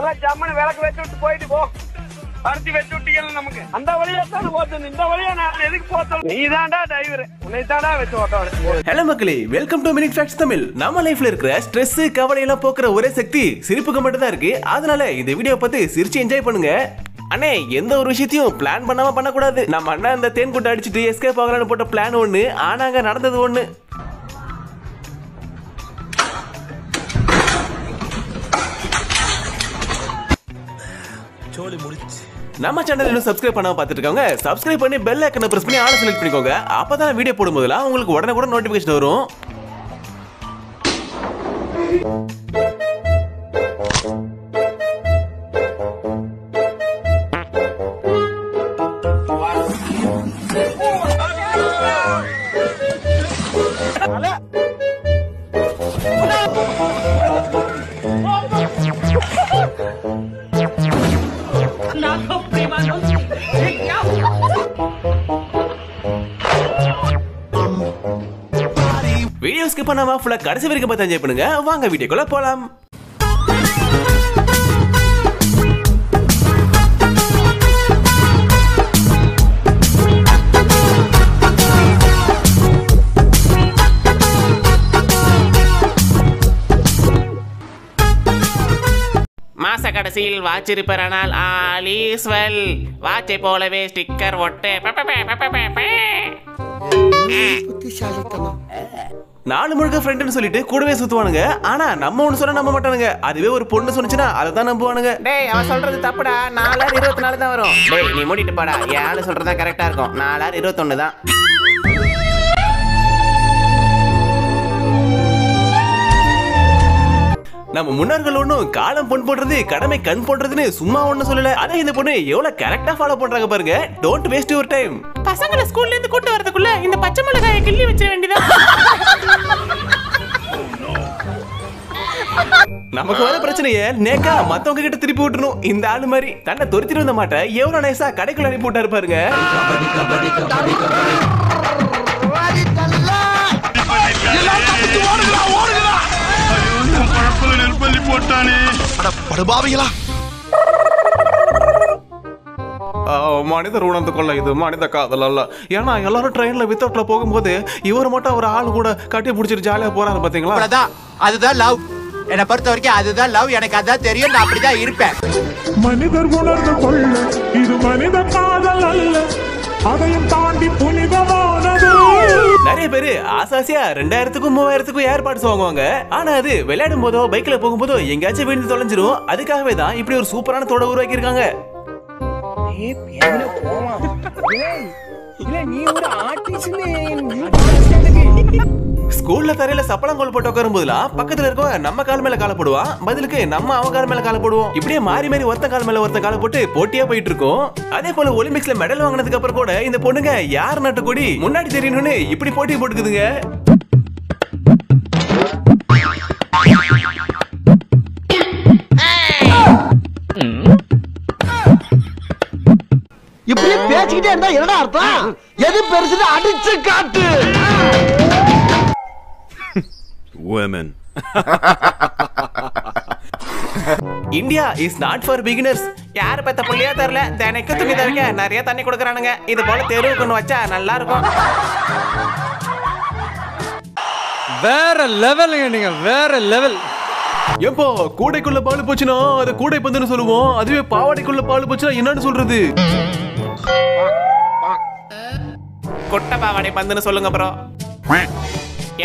நல்லா ஜம்மனு விளக்கு வச்சு விட்டு போயிட்டு போ. அரிசி வச்சு விட்டீங்க நமக்கு. அந்த வழியா தான் போச்சு, இந்த வழியா நான் எதுக்கு போத்தோம்? நீ தான்டா டிரைவர், உன்னை தான்டா வச்சு ஓட்ட. ஹலோ மக்களே, welcome to minute facts Tamil. நம்ம லைஃப்ல இருக்கிற ஸ்ட்ரெஸ் கவலை எல்லாம் போக்குற ஒரே சக்தி சிரிப்புக்கு மட்டும் தான் இருக்கு. அதனால இந்த வீடியோ பார்த்து சிரிச்சு என்ஜாய் பண்ணுங்க. அண்ணே, எந்த ஒரு விஷயத்தையும் பிளான் பண்ணாம பண்ணக்கூடாது. நம்ம அண்ணா இந்த தேன் கூட்ட அடிச்சுட்டு எஸ்கேப் ஆகலான்னு போட்ட பிளான் ஒண்ணு, ஆனாங்க நடந்தது ஒண்ணு. நம்ம சேனல் இன்னும் சப்ஸ்கிரைப் பண்ணாம பார்த்துட்டு இருக்காங்க. சப்ஸ்கிரைப் பண்ணி பெல் ஐகானை பிரஸ் பண்ணி ஆல் செலக்ட் பண்ணிக்கோங்க. அப்பதான் வீடியோ போடும்போதெல்லாம் உங்களுக்கு உடனே நோட்டிபிகேஷன் வரும். வீடியோ ஸ்கிப் பண்ணாம ஃபுல்லா கடைசி வரைக்கும் பார்த்து என்ஜாய் பண்ணுங்க. வாங்க வீடியோக்குள்ள போலாம். மாச கடைசியில் வாட்ச் ரிப்பேர் ஆனால் ஆல் இஸ் வெல். வாட்சை போலவே ஸ்டிக்கர் ஒட்டு. நாலு முழுக்க ஃப்ரெண்ட்னு சொல்லிட்டு கூடவே சுத்துவானுங்க. ஆனா நம்ம ஒண்ணு சொன்னா நம்ப மாட்டானுங்க. அதுவே ஒரு பொண்ணு சொன்னுச்சுன்னா அதை தான் நம்புவானுங்க. டேய், அவன் சொல்றது தப்புடா. 4/24 தான் வரும். டேய், நீ மூடிட்டு போடா. யாரு சொல்றதா கரெக்டா இருக்கும். 4/21 தான். நம்ம முன்னோர்கள் ஒன்னும் காலம் பொன் போடுறது கடமை கண் போடுறதுன்னு சும்மா ஒண்ணு சொல்லல. அதை இந்த பொண்ணு எவ்வளவு கரெக்டா ஃபாலோ பண்றாங்க பாருங்க. Don't waste your time. பசங்களை ஸ்கூல்ல இருந்து கூட்டி வரதுக்குள்ள இந்த பச்சை மிளகாயை கிள்ளி வச்சிட வேண்டியதா. நமக்கு வர பிரச்சனைய நேக்கா மத்தவங்க கிட்ட திருப்பி விட்டுணும். இந்த ஆளு மாதிரி தன்னை தொரித்திட்டு வந்த மாட்ட எவ்வளவு நைஸா கடைக்குள்ள அனுப்பி விட்டாரு பாருங்க. மனித உணர்ந்து கொள்ள இது மனித காதல் அல்ல. ஏன்னா எல்லாரும் ட்ரெயின்ல வித்தவுட்ல போகும்போது இவர் மட்டும் ஒரு ஆள் கூட கட்டி பிடிச்சிட்டு ஜாலியா போறாரு பாத்தீங்களா? அதுதான் லவ். என்னை பொறுத்த வரைக்கும் அதுதான் லவ். எனக்கு அதான் தெரியும். நான் அப்படிதான் இருப்பேன். மனிதர் உணர்ந்து கொள்ள இது மனித காதல் அல்ல, அதையும் தாண்டி புனிதமானது. நிறைய பேரு ஆசாசியா 2000க்கும் 3000க்கும் ஏர்பாட்ஸ் வாங்குவாங்க. ஆனா அது விளையாடும் போதோ பைக்ல போகும்போதோ எங்கேயாச்சும் விழுந்து தொலைஞ்சிரும். அதுக்காகவே தான் இப்படி ஒரு சூப்பரான தோட உருவாக்கி இருக்காங்க. ஸ்கூல்ல தரையில சப்பளங்கோல் போட்டு உட்காரும் போதுலாம் பக்கத்துல இருக்கவங்க நம்ம கால் மேல கால போடுவான். பதிலுக்கு நம்ம அவன் கால் மேல கால போடுவோம். இப்படியே மாறி மாறி ஒருத்த கால் மேல ஒருத்த கால போட்டு போட்டியா போயிட்டு இருக்கோம். அதே போல ஒலிம்பிக்ஸ்ல மெடல் வாங்கினதுக்கு அப்புறம் கூட இந்த பொண்ணுங்க யார் நாட்டு கொடி முன்னாடி தெரியணும்னு இப்படி போட்டி போட்டுக்குதுங்க. இப்படியே பேசிக்கிட்டே இருந்தா என்னடா அர்த்தம்? எது பெருசுன்னு அடிச்சு காட்டு. Women. India is not for beginners. யாரு பெத்த புள்ளியா தெரியல. தினைக்கு துணி தவிக்க நிறைய தண்ணி கொடுக்குறானுங்க. இது போல தெருவுக்கு ஒன்று வச்சா நல்லா இருக்கும். வேற லெவலுங்க. நீங்க வேற லெவல். எப்போ கூடைக்குள்ள பால் போச்சுன்னா அது கூடை பந்துன்னு சொல்லுவோம். அதுவே பாவாடைக்குள்ள பால் போச்சுன்னா என்னன்னு சொல்றது? குட்டை பாவாடை பந்துன்னு சொல்லுங்க ப்ரோ.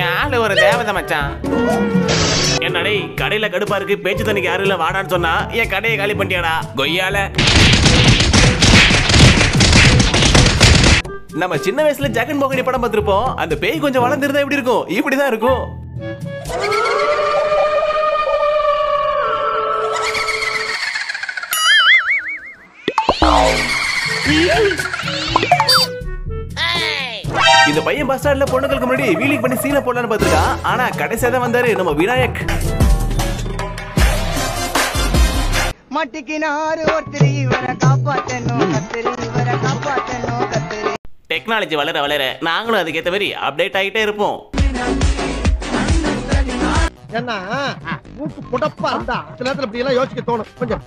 என் ஆளு ஒரு தேவதை மச்சான். என்னடே கடையில கடுப்பா இருக்கு, பேச்சு தண்ணிக்கு யாரும் இல்ல வாடான்னு சொன்னா என் கடையை காலி பண்ணியாடா கொய்யால. நம்ம சின்ன வயசுல ஜெகன் மோகினி படம் பார்த்திருப்போம். அந்த பேய் கொஞ்சம் வளர்ந்திருந்தா எப்படி இருக்கும்? இப்படிதான் இருக்கும். இந்த பையன் பஸ் ஸ்டாண்ட்ல பொண்ணுங்களுக்கு முன்னாடி வீலிங் பண்ணி சீனை போடலான்னு பார்த்திருக்கான். ஆனா கடைசியா தான் வந்தாரு நம்ம விநாயக். மாட்டிக்கினாரு ஒருத்தர் இவரை காப்பாத்தணும் கத்திரி, இவரை காப்பாத்தணும் கத்திரி. டெக்னாலஜி வளர வளர நாங்களும் அதுக்கேற்ற மாதிரி அப்டேட் ஆகிட்டே இருப்போம். ஏன்னா மூக்கு புடப்பா இருந்தா சில நேரத்துல இப்படி எல்லாம் யோசிக்க தோணும் கொஞ்சம்.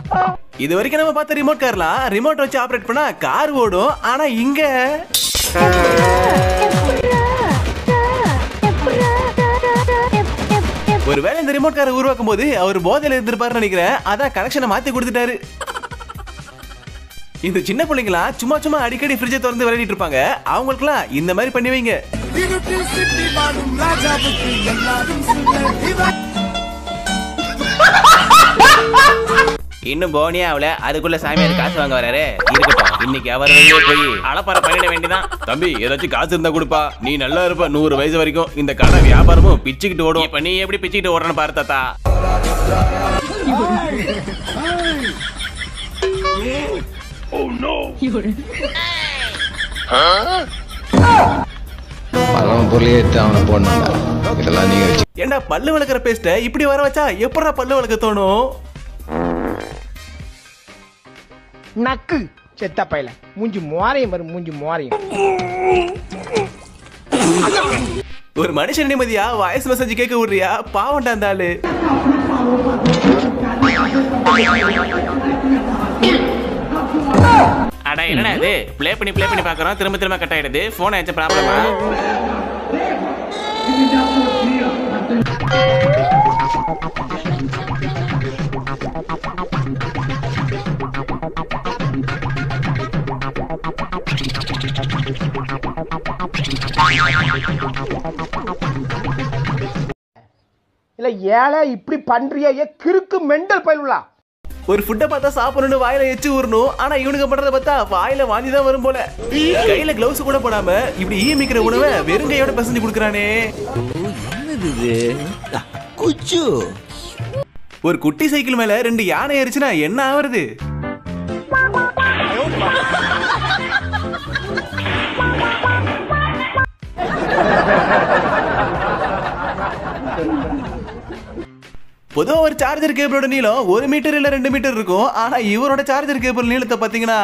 இது வரைக்கும் நம்ம பார்த்த ரிமோட் கார்லாம் ரிமோட் வச்சு ஆபரேட் பண்ணா கார் ஓடும். ஆனா இங்க ஒருவேளை இந்த ரிமோட் காரை உருவாக்கும் போது அவர் போதையில இருந்திருப்பாருன்னு நினைக்கிறேன். அதான் கனெக்ஷனை மாத்தி கொடுத்துட்டாரு. இந்த சின்ன பிள்ளைங்களா சும்மா சும்மா அடிக்கடி ஃப்ரிட்ஜை திறந்து விளையாடிட்டு இருப்பாங்க. அவங்களுக்குலாம் இந்த மாதிரி பண்ணி வைங்க. இன்னும் போனியா அவள அதுக்குள்ள சாமியார் காசு வாங்க வராரு. இருக்கட்டும், இன்னைக்கு அவர் வெளியே போய் அளப்பற பண்ணிட வேண்டியதான். தம்பி ஏதாச்சும் காசு இருந்தா கொடுப்பா, நீ நல்லா இருப்ப 100 வயசு வரைக்கும். இந்த கடை வியாபாரமும் பிச்சுக்கிட்டு ஓடும். இப்ப நீ எப்படி பிச்சுக்கிட்டு ஓடுறன்னு பாரு தாத்தா. ஏண்டா பல்லு வளர்க்குற பேஸ்ட இப்படி வர வச்சா எப்படா பல்லு வளர்க்க தோணும்? நக்கு செத்த பையல மூஞ்சி மோரையும் வரும் மூஞ்சி மோரையும். ஒரு மனுஷன் நிம்மதியா வாய்ஸ் மெசேஜ் கேட்க விடுறியா? பாவண்டா அந்த ஆளு. அட என்னடா இது, ப்ளே பண்ணி பாக்குறோம், திரும்ப திரும்ப கட் ஆயிடுது. போன் ஏதாச்சும் ப்ராப்ளமா? இல்ல ஏழை இப்படி பண்றியா? கிறுக்கு மெண்டல் பயிலுலா. ஒரு ஃபுட்டை பார்த்தா சாப்பிடணும்னு வாயில எச்சு ஊறணும். ஆனா இவனுக்கு பண்றத பார்த்தா வாயில வாந்தி தான் வரும் போல. கையில கிளவுஸ் கூட போடாம இப்படி ஈமிக்கிற உணவை வெறுங்கையோட பசஞ்சு குடுக்கறானே. ஒரு குட்டி சைக்கிள் மேல 2 யானை ஏறிச்சுனா என்ன ஆவறது? பொதுவா ஒரு சார்ஜர் கேபிளோட நீளம் 1 மீட்டர் இல்ல 2 மீட்டர் இருக்கும். ஆனா இவரோட சார்ஜர் கேபிள் நீளத்தை பாத்தீங்கன்னா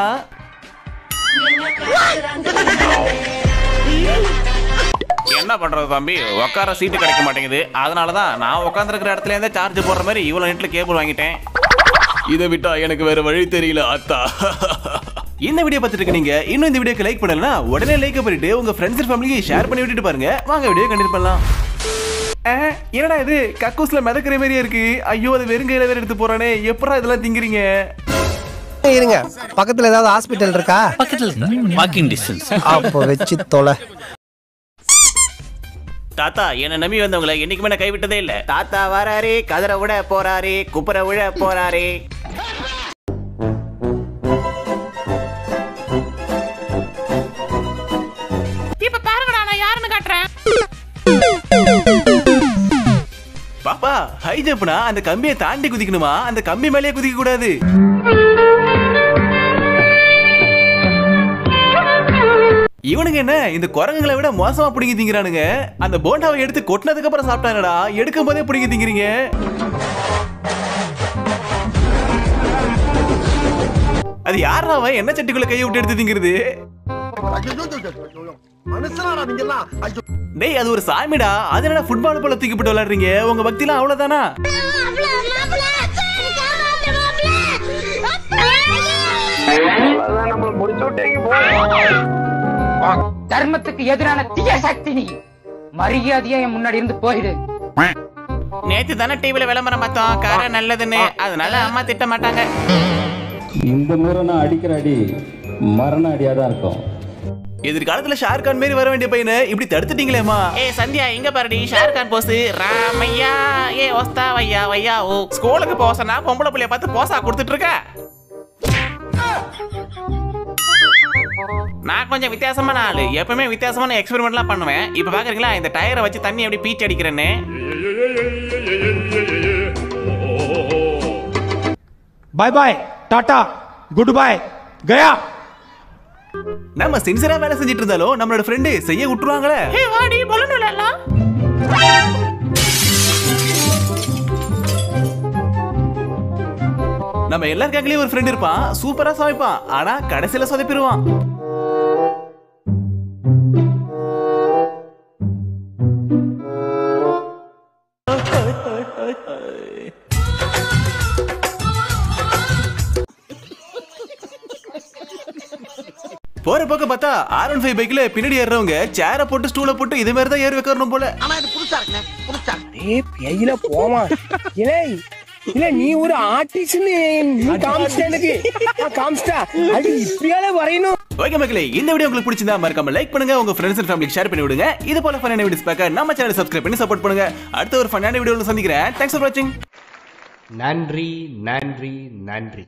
என்ன பண்றது தம்பி, உட்கார சீட்டு கிடைக்க மாட்டேங்குது. அதனாலதான் நான் உட்காந்துருக்கிற இடத்துல இருந்தே சார்ஜ் போடுற மாதிரி இவ்வளவு நீட்ல கேபிள் வாங்கிட்டேன். இதை விட்டா எனக்கு வேற வழி தெரியல அத்தா. இந்த வீடியோ பார்த்துட்டு நீங்க இன்னும் இந்த வீடியோக்கு லைக் பண்ணலனா உடனே லைக் பண்ணிட்டு உங்க ஃப்ரெண்ட்ஸ் அண்ட் ஃபேமிலிக்கு ஷேர் பண்ணி விட்டுட்டு பாருங்க. வாங்க வீடியோ கண்டினியூ பண்ணலாம். என்னடா இது கக்கூஸ்ல மிதக்கிற மாதிரியே இருக்கு. ஐயோ அது வெறுங்கையில வேற எடுத்து போறானே. எப்படா இதெல்லாம் திங்கிறீங்க? இருங்க, பக்கத்துல ஏதாவது ஹாஸ்பிடல் இருக்கா? பக்கத்துல வாக்கிங் டிஸ்டன்ஸ். அப்போ வெச்சு தொலை. தாத்தா என்ன நம்பி வந்தவங்களை என்னைக்குமே நான் கைவிட்டதே இல்ல. தாத்தா வராரு, கதற விட போறாரு, குப்புற விழ போறாரு. இப்ப பாருங்கடா நான் யாருன்னு காட்டுறேன். பாப்பா ஹை ஜம்ப்னா அந்த கம்பியை தாண்டி குதிக்கணுமா? அந்த கம்பி மேலேயே குதிக்க கூடாது. இவனுங்க என்ன இந்த குரங்குகளை விட மோசமா பிடிங்கி திங்கிறானுங்க. அந்த போண்டாவை எடுத்து கொட்டினதுக்கு அப்புறம் சாப்பிட்டாங்கடா, எடுக்கும் போதே பிடிங்கி திங்கிறீங்க. அது யாரா அவன் என்ன சட்டிக்குள்ள கையை விட்டு எடுத்து திங்கிறது? டேய் அது ஒரு சாமிடா. அது என்ன ஃபுட்பால் போல தூக்கி போட்டு விளையாடுறீங்க? உங்க பக்திலாம் அவ்வளவுதானா? தர்மத்துக்கு எதிரான தீய சக்தி நீ. மரியாதையா என் முன்னாடி இருந்து போயிடு. நேத்து தானே டிவில விளம்பரம் பார்த்தோம் கார நல்லதுன்னு. அதனால அம்மா திட்ட மாட்டாங்க. இந்த முறை நான் அடிக்கிற அடி மரண அடியா தான் இருக்கும். எதிர்காலத்துல ஷாருக்கான் மாதிரி வர வேண்டிய பையனை இப்படி தடுத்துட்டீங்களேமா? ஏ சந்தியா இங்க பாருடி ஷாருக்கான் போஸ். ராமையா ஏ ஒஸ்தா வையா வையா ஓ. ஸ்கூலுக்கு போசனா பொம்பளை புள்ளைய பார்த்து போசா கொடுத்துட்டு இருக்க. நான் கொஞ்சம் வித்தியாசமான ஆளு. எப்பவுமே வித்தியாசமான எக்ஸ்பெரிமெண்ட்லாம் பண்ணுவேன். இப்ப பாக்குறீங்களா இந்த டயரை வச்சு தண்ணி எப்படி பீச் அடிக்கிறேன்னு. பாய் பாய் டாடா குட் பை கயா. நம்ம சின்சியரா வேலை செஞ்சிட்டு இருந்தாலும் நம்மளோட ஃப்ரெண்டு செய்ய விட்டுருவாங்களே. ஏ வாடி பலூன் விளையாடலாம். நம்ம எல்லாருக்காகலயும் ஒரு ஃப்ரெண்ட் இருப்பான். சூப்பரா சமைப்பான். ஆனா கடைசியில சொதப்பிடுவான். போற பக்கம் பார்த்தா R15 பைக்ல பின்னாடி ஏறவங்க சேரை போட்டு ஸ்டூல போட்டு இது மாதிரி தான் ஏறி வைக்கணும் போல. ஆனா இது புதுசா இருக்குங்க, புதுசா. ஏய் பேயில போமா. இல்ல நீ ஒரு ஆர்டிஸ்ட்னு நீ காமிச்சிட்ட எனக்கு. காமிச்சிட்டா அது இப்படியால வரையணும். ஓகே மக்களே, இந்த வீடியோ உங்களுக்கு பிடிச்சிருந்தா மறக்காம லைக் பண்ணுங்க, உங்க ஃப்ரெண்ட்ஸ் அண்ட் ஃபேமிலிக்கு ஷேர் பண்ணி விடுங்க. இது போல ஃபன்னான வீடியோஸ் பார்க்க நம்ம சேனலை சப்ஸ்கிரைப் பண்ணி சப்போர்ட் பண்ணுங்க. அடுத்த ஒரு ஃபன்னான வீடியோல சந்திக்கிறேன். தேங்க்ஸ் ஃபார் வாட்சிங். நன்றி நன்றி நன்றி.